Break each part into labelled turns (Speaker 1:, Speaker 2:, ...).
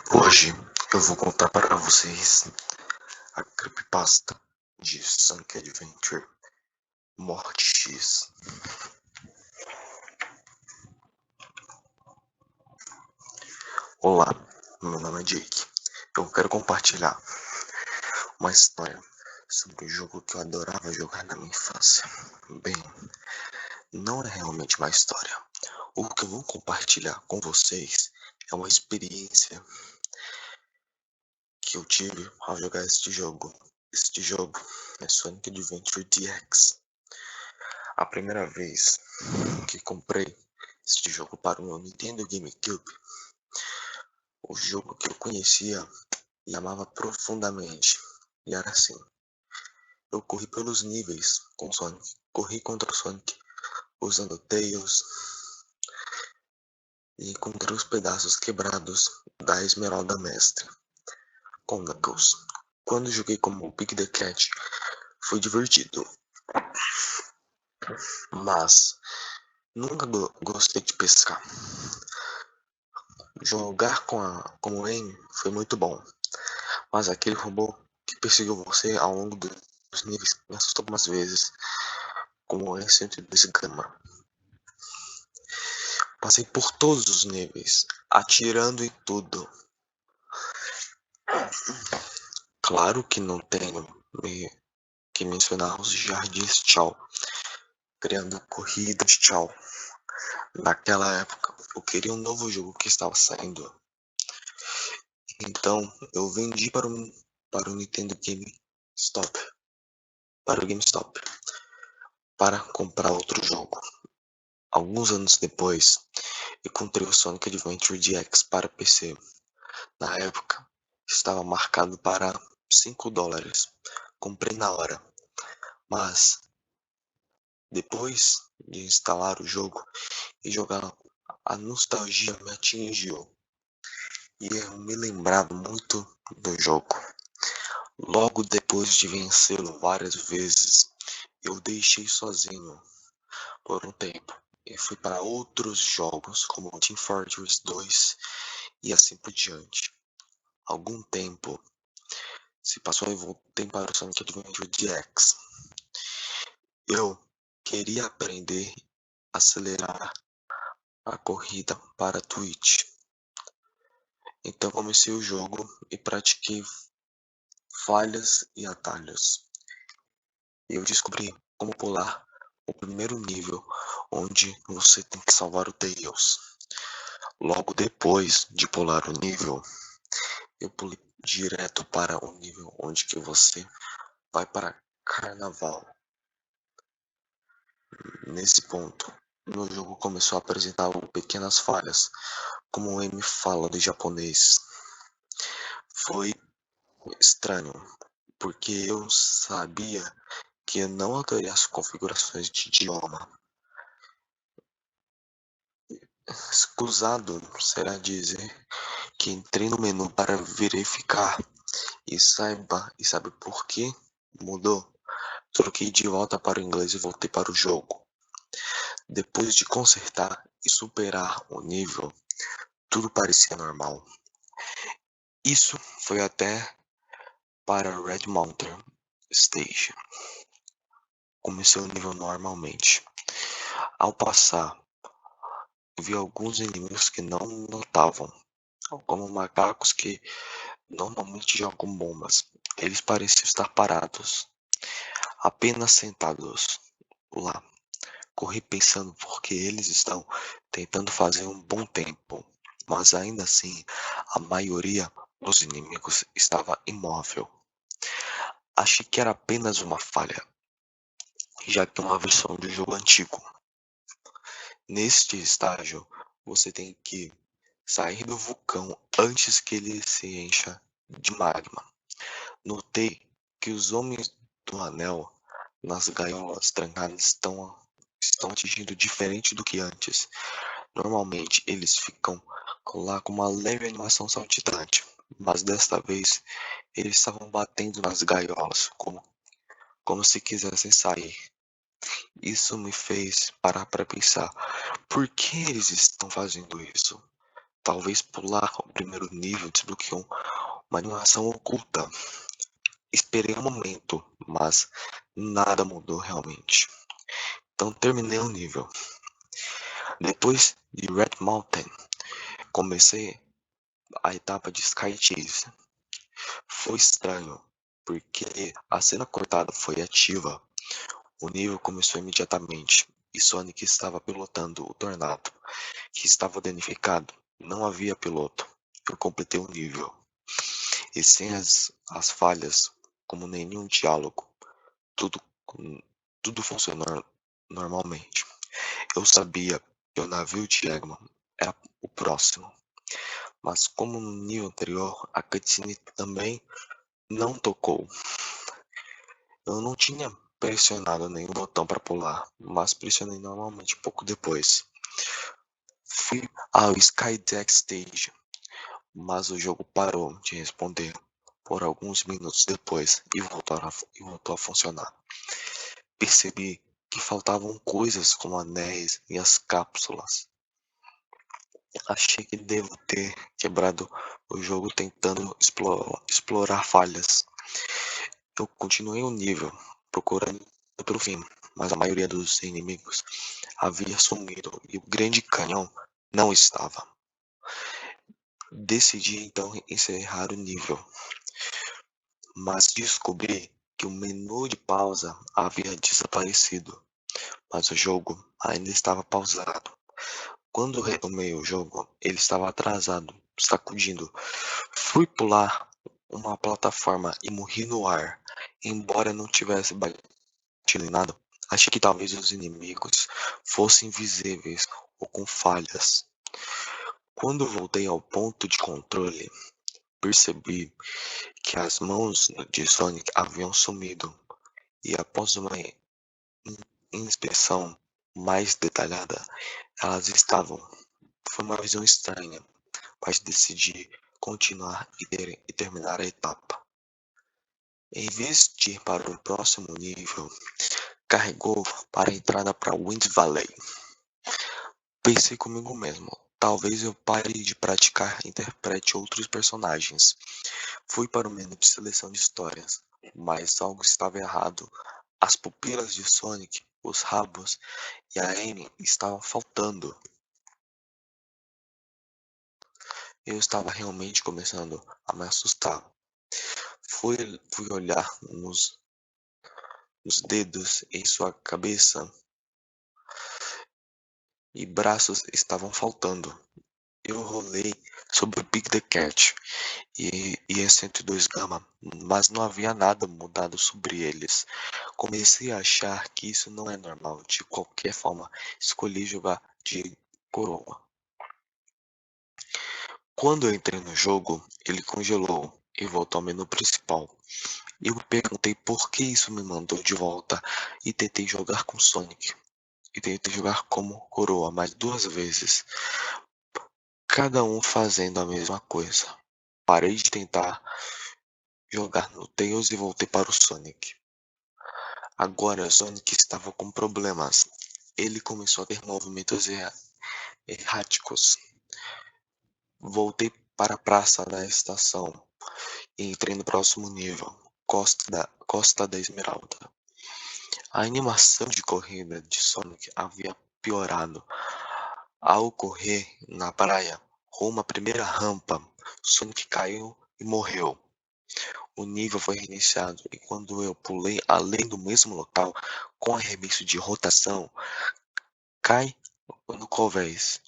Speaker 1: Hoje eu vou contar para vocês a creepypasta de Sonic Adventure Morte X. Olá, meu nome é Jake. Eu quero compartilhar uma história sobre um jogo que eu adorava jogar na minha infância. Bem, não é realmente uma história. O que eu vou compartilhar com vocês é uma experiência que eu tive ao jogar este jogo. Este jogo é Sonic Adventure DX. A primeira vez que comprei este jogo para o meu Nintendo GameCube, o jogo que eu conhecia e amava profundamente. E era assim: eu corri pelos níveis com Sonic, corri contra o Sonic usando Tails e encontrei os pedaços quebrados da Esmeralda Mestre com Knuckles. Quando joguei como Big the Cat, foi divertido, mas nunca gostei de pescar. Jogar como Amy foi muito bom, mas aquele robô que perseguiu você ao longo dos níveis me assustou algumas vezes, como o E102 Gama. Passei por todos os níveis, atirando em tudo. Claro que não tenho que mencionar os jardins tchau, criando corridas tchau. Naquela época, eu queria um novo jogo que estava saindo. Então, eu vendi para o Nintendo GameStop, para o GameStop, para comprar outro jogo. Alguns anos depois, encontrei o Sonic Adventure DX para PC. Na época, estava marcado para $5. Comprei na hora, mas depois de instalar o jogo e jogar, a nostalgia me atingiu e eu me lembrava muito do jogo. Logo depois de vencê-lo várias vezes, eu o deixei sozinho por um tempo e fui para outros jogos como Team Fortress 2 e assim por diante. Algum tempo se passou e voltei para o Sonic Adventure DX. Eu queria aprender a acelerar a corrida para Twitch. Então comecei o jogo e pratiquei falhas e atalhos. Eu descobri como pular o primeiro nível, onde você tem que salvar o Tails. Logo depois de pular o nível, eu pulei direto para o nível onde que você vai para Carnaval. Nesse ponto, meu jogo começou a apresentar pequenas falhas, como o M fala de japonês. Foi estranho, porque eu sabia que eu não alterei as configurações de idioma. Escusado será dizer que entrei no menu para verificar e sabe por que mudou? Troquei de volta para o inglês e voltei para o jogo. Depois de consertar e superar o nível, tudo parecia normal. Isso foi até para Red Mountain Stage. Comecei o nível normalmente. Ao passar, vi alguns inimigos que não notavam, como macacos que normalmente jogam bombas. Eles pareciam estar parados, apenas sentados lá. Corri pensando porque eles estão tentando fazer um bom tempo, mas ainda assim a maioria dos inimigos estava imóvel. Achei que era apenas uma falha, já que é uma versão do jogo antigo. Neste estágio, você tem que sair do vulcão antes que ele se encha de magma. Notei que os homens do anel nas gaiolas trancadas estão atingindo diferente do que antes. Normalmente eles ficam lá com uma leve animação saltitante, mas desta vez eles estavam batendo nas gaiolas como se quisessem sair. Isso me fez parar para pensar: por que eles estão fazendo isso? Talvez pular o primeiro nível desbloqueou uma animação oculta. Esperei um momento, mas nada mudou realmente. Então terminei o nível. Depois de Red Mountain, comecei a etapa de Sky Chase. Foi estranho, porque a cena cortada foi ativa. O nível começou imediatamente e Sonic estava pilotando o Tornado, que estava danificado. Não havia piloto. Eu completei o nível. E sem as falhas, como nenhum diálogo, tudo, tudo funcionou normalmente. Eu sabia que o navio de Eggman era o próximo, mas como no nível anterior, a cutscene também não tocou. Eu não tinha pressionado nenhum botão para pular, mas pressionei normalmente pouco depois. Fui ao Skydeck Stage, mas o jogo parou de responder por alguns minutos depois e voltou a funcionar. Percebi que faltavam coisas como anéis e as cápsulas. Achei que devo ter quebrado o jogo tentando explorar falhas. Eu continuei o nível, procurando pelo fim, mas a maioria dos inimigos havia sumido e o grande canhão não estava. Decidi então encerrar o nível, mas descobri que o menu de pausa havia desaparecido, mas o jogo ainda estava pausado. Quando retomei o jogo, ele estava atrasado, sacudindo. Fui pular uma plataforma e morri no ar, embora não tivesse batido em nada. Achei que talvez os inimigos fossem invisíveis ou com falhas. Quando voltei ao ponto de controle, percebi que as mãos de Sonic haviam sumido, e após uma inspeção mais detalhada, elas estavam. Foi uma visão estranha, mas decidi continuar e terminar a etapa. Em vez de ir para o próximo nível, carregou para a entrada para Wind Valley. Pensei comigo mesmo, talvez eu pare de praticar e interprete outros personagens. Fui para o menu de seleção de histórias, mas algo estava errado. As pupilas de Sonic, os rabos e a Amy estavam faltando. Eu estava realmente começando a me assustar. Fui olhar nos dedos em sua cabeça e braços estavam faltando. Eu rolei sobre o Big the Cat e a 102 Gama, mas não havia nada mudado sobre eles. Comecei a achar que isso não é normal. De qualquer forma, escolhi jogar de coroa. Quando eu entrei no jogo, ele congelou e voltou ao menu principal. Eu me perguntei por que isso me mandou de volta e tentei jogar com Sonic. E tentei jogar como coroa mais duas vezes, cada um fazendo a mesma coisa. Parei de tentar jogar no Tails e voltei para o Sonic. Agora Sonic estava com problemas. Ele começou a ter movimentos erráticos. Voltei para a praça da estação e entrei no próximo nível, Costa da Esmeralda. A animação de corrida de Sonic havia piorado. Ao correr na praia, rumo à primeira rampa, Sonic caiu e morreu. O nível foi reiniciado e quando eu pulei além do mesmo local, com arremesso de rotação, cai no convés.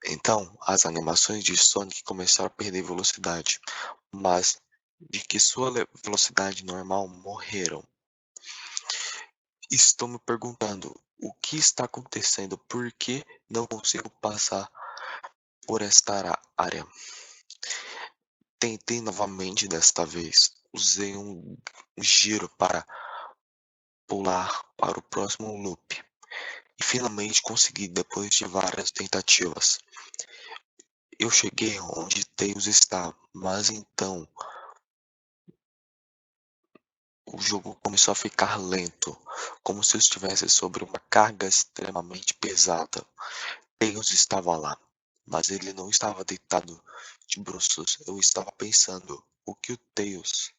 Speaker 1: Então, as animações de Sonic começaram a perder velocidade, mas de que sua velocidade normal morreram. Estou me perguntando o que está acontecendo, por que não consigo passar por esta área. Tentei novamente desta vez, usei um giro para pular para o próximo loop e finalmente consegui depois de várias tentativas. Eu cheguei onde Tails está, mas então o jogo começou a ficar lento, como se eu estivesse sobre uma carga extremamente pesada. Tails estava lá, mas ele não estava deitado de bruços. Eu estava pensando, o que o Tails?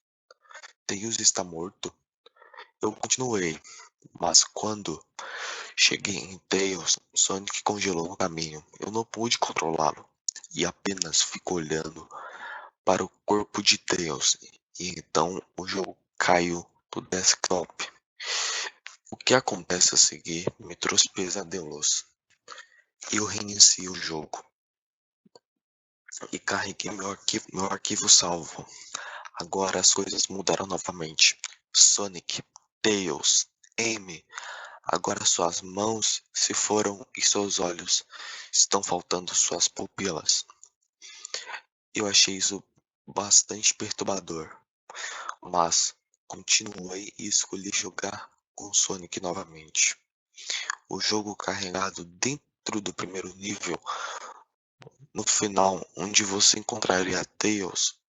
Speaker 1: Tails está morto? Eu continuei, mas quando cheguei em Tails, Sonic congelou no caminho. Eu não pude controlá-lo e apenas fico olhando para o corpo de Tails. E então o jogo caiu do desktop. O que acontece a seguir me trouxe pesadelos. Eu reiniciei o jogo e carreguei meu arquivo salvo. Agora as coisas mudaram novamente. Sonic, Tails, Amy. Agora suas mãos se foram e seus olhos estão faltando suas pupilas. Eu achei isso bastante perturbador, mas continuei e escolhi jogar com Sonic novamente. O jogo carregado dentro do primeiro nível, no final, onde você encontraria Tails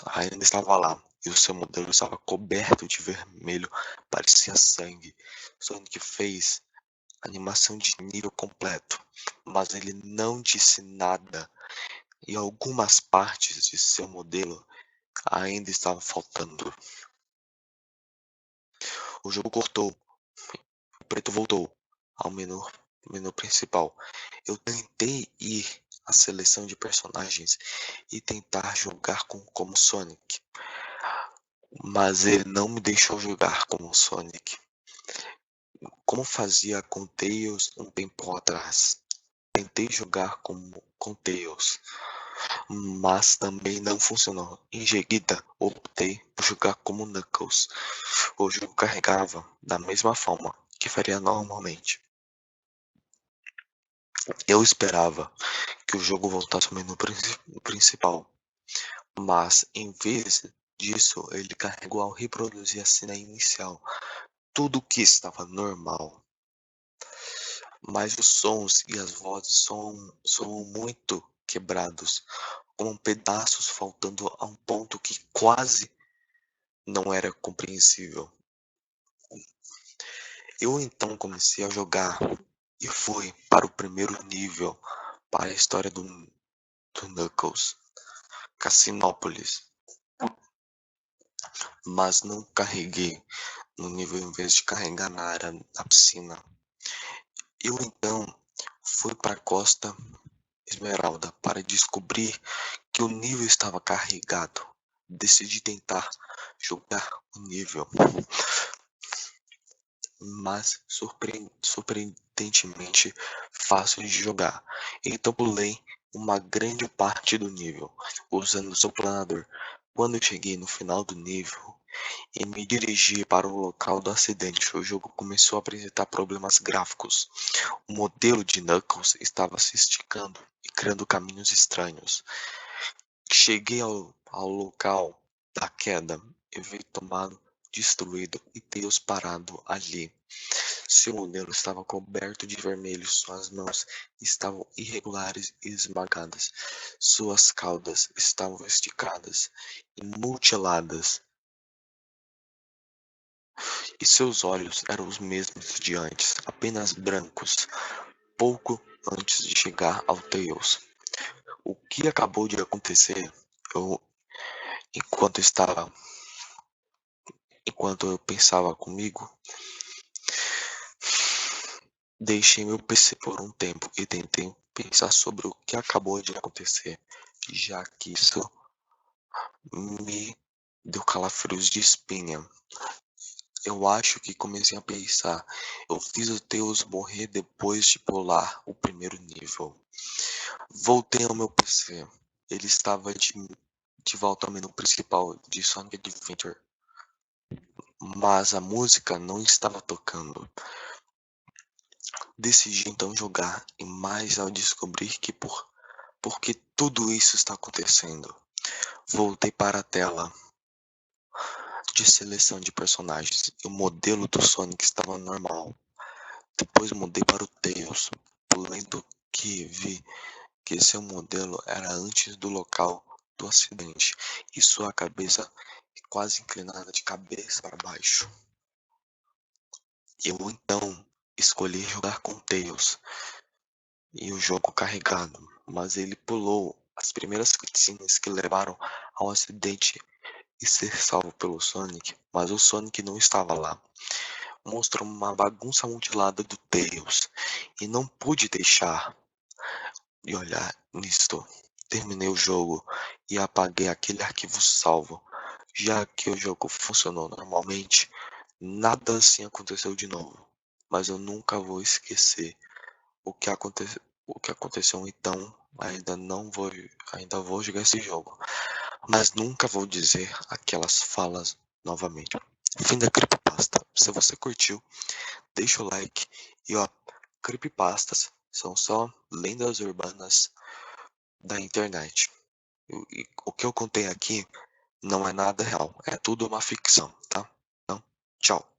Speaker 1: ainda estava lá, e o seu modelo estava coberto de vermelho, parecia sangue. Sonic fez animação de nível completo, mas ele não disse nada, e algumas partes de seu modelo ainda estavam faltando. O jogo cortou, o preto voltou ao menu principal. Eu tentei ir à seleção de personagens e tentar jogar como Sonic, mas ele não me deixou jogar como Sonic, como fazia com Tails um tempo atrás. Tentei jogar com Tails, mas também não funcionou. Em seguida, optei por jogar como Knuckles. O jogo carregava da mesma forma que faria normalmente. Eu esperava que o jogo voltasse ao menu principal, mas em vez disso, ele carregou ao reproduzir a cena inicial. Tudo que estava normal, mas os sons e as vozes são muito quebrados, com pedaços faltando a um ponto que quase não era compreensível. Eu então comecei a jogar e fui para o primeiro nível, para a história do Knuckles, Cassinópolis, mas não carreguei no nível em vez de carregar na área da piscina. Eu então fui para a Costa Esmeralda para descobrir que o nível estava carregado. Decidi tentar jogar o nível, mas surpreendentemente fácil de jogar. Então pulei uma grande parte do nível usando o seu planador. Quando eu cheguei no final do nível e me dirigi para o local do acidente, o jogo começou a apresentar problemas gráficos. O modelo de Knuckles estava se esticando e criando caminhos estranhos. Cheguei ao local da queda e vi tomado, destruído e Tails parado ali. Seu modelo estava coberto de vermelho, suas mãos estavam irregulares e esmagadas, suas caudas estavam esticadas e mutiladas, e seus olhos eram os mesmos de antes, apenas brancos, pouco antes de chegar ao Tails. O que acabou de acontecer? Eu, enquanto estava, enquanto eu pensava comigo, deixei meu PC por um tempo e tentei pensar sobre o que acabou de acontecer, já que isso me deu calafrios de espinha. Eu acho que comecei a pensar, eu fiz o Deus morrer depois de pular o primeiro nível. Voltei ao meu PC. Ele estava de volta ao menu principal de Sonic Adventure, mas a música não estava tocando. Decidi então jogar, e mais ao descobrir que por que tudo isso está acontecendo. Voltei para a tela de seleção de personagens e o modelo do Sonic estava normal. Depois mudei para o Tails, lendo que vi que seu modelo era antes do local do acidente e sua cabeça quase inclinada de cabeça para baixo. Eu então escolhi jogar com Tails. e o jogo carregado, mas ele pulou as primeiras cutscenes que levaram ao acidente e ser salvo pelo Sonic, mas o Sonic não estava lá. Mostra uma bagunça mutilada do Tails e não pude deixar de olhar nisto. Terminei o jogo e apaguei aquele arquivo salvo, já que o jogo funcionou normalmente, nada assim aconteceu de novo. Mas eu nunca vou esquecer o que aconteceu, então ainda vou jogar esse jogo, mas nunca vou dizer aquelas falas novamente. Fim da creepypasta. Se você curtiu, deixa o like e ó, creepypastas são só lendas urbanas da internet. E o que eu contei aqui não é nada real, é tudo uma ficção, tá? Então, tchau.